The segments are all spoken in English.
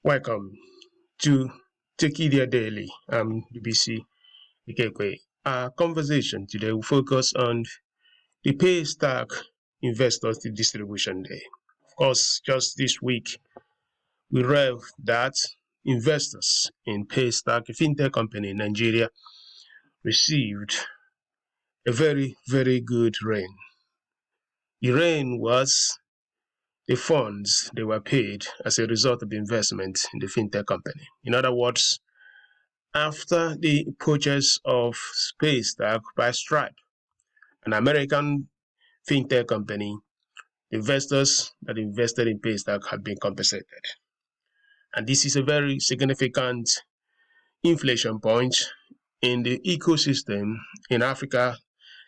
Welcome to Tekidia Daily. I'm UBC Ikekwe. Our conversation today will focus on the Paystack Investors Distribution Day. Of course, just this week, we read that investors in Paystack, a fintech company in Nigeria, received a very, very good rain. The rain was the funds they were paid as a result of the investment in the fintech company. In other words, after the purchase of Paystack by Stripe, an American fintech company, investors that invested in Paystack have been compensated. And this is a very significant inflection point in the ecosystem in Africa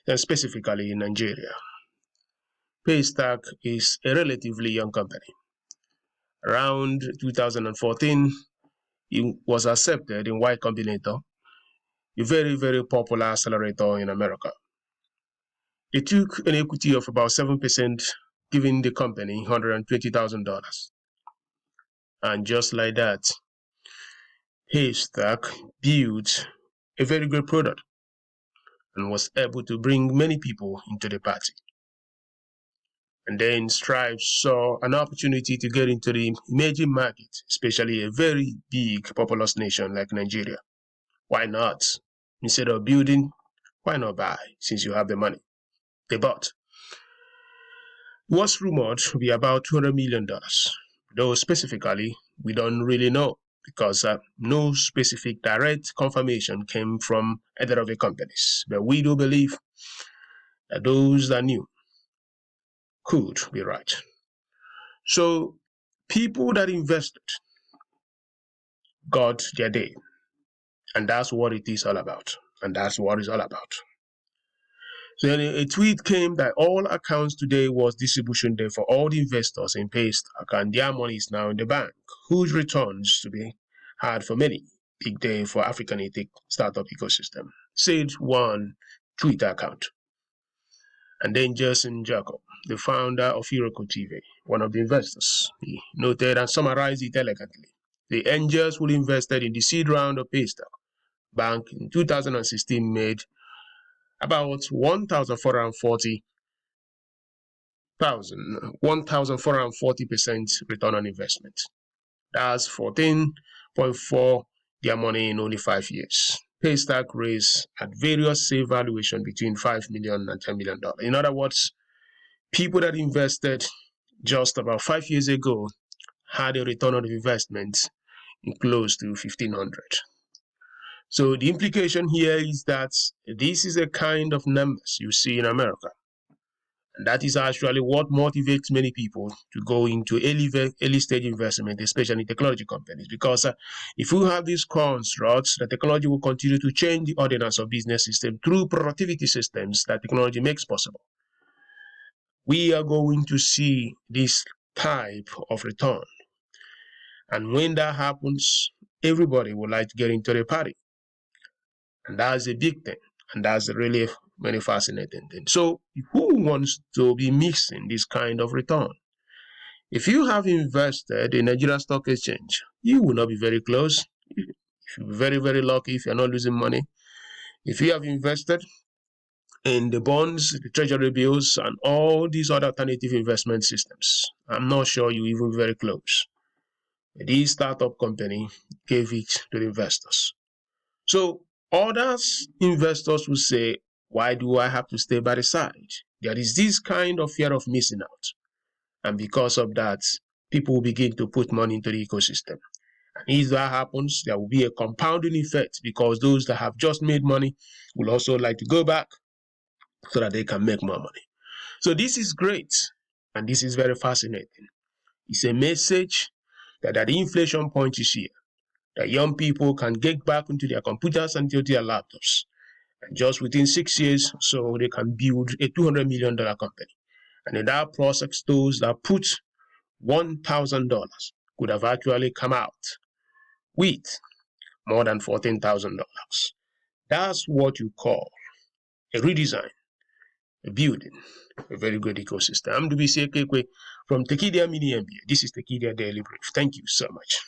and specifically in Nigeria. Paystack is a relatively young company. Around 2014, it was accepted in Y Combinator, a very, very popular accelerator in America. They took an equity of about 7%, giving the company $120,000. And just like that, Paystack built a very great product and was able to bring many people into the party. And then Stripe saw an opportunity to get into the emerging market, especially a very big populous nation like Nigeria. Why not? Instead of building, why not buy since you have the money? They bought. It was rumored to be about $200 million, though specifically, we don't really know because no specific direct confirmation came from either of the companies. But we do believe that those that knew could be right. So people that invested got their day. And that's what it is all about. And that's what it's all about. So a tweet came that all accounts today was distribution day for all the investors in Paystack, and their money is now in the bank. Huge returns to be had for many. Big day for African startup ecosystem, said one Twitter account. And then Jason Jacob, the founder of Hiroko TV, one of the investors, he noted and summarized it elegantly. The angels who invested in the seed round of Paystack Bank in 2016 made about 1,440% return on investment. That's 14.4 their money in only 5 years. Paystack raised at various safe valuation between $5 million and $10 million. In other words, people that invested just about 5 years ago had a return on investment in close to 1,500. So the implication here is that this is a kind of numbers you see in America. And that is actually what motivates many people to go into early stage investment, especially in technology companies. Because if we have these constructs, the technology will continue to change the ordinance of business system through productivity systems that technology makes possible. We are going to see this type of return. And when that happens, everybody would like to get into the party. And that's a big thing. And that's really very fascinating thing. So who wants to be mixing this kind of return? If you have invested in Nigeria Stock Exchange, you will not be very close. You'll be very, very lucky if you're not losing money. If you have invested in the bonds, the treasury bills, and all these other alternative investment systems, I'm not sure you even be very close. This startup company gave it to the investors. So others investors will say, why do I have to stay by the side? There is this kind of fear of missing out. And because of that, people will begin to put money into the ecosystem. And if that happens, there will be a compounding effect because those that have just made money will also like to go back so that they can make more money. So this is great. And this is very fascinating. It's a message that at the inflation point is here, that young people can get back into their computers and into their laptops. And just within 6 years, so they can build a $200 million company. And in that process, those that put $1,000 could have actually come out with more than $14,000. That's what you call a redesign, a building, a very good ecosystem. I'm UBC Ikekwe from Tekidia Mini MBA. This is Tekidia Daily Brief. Thank you so much.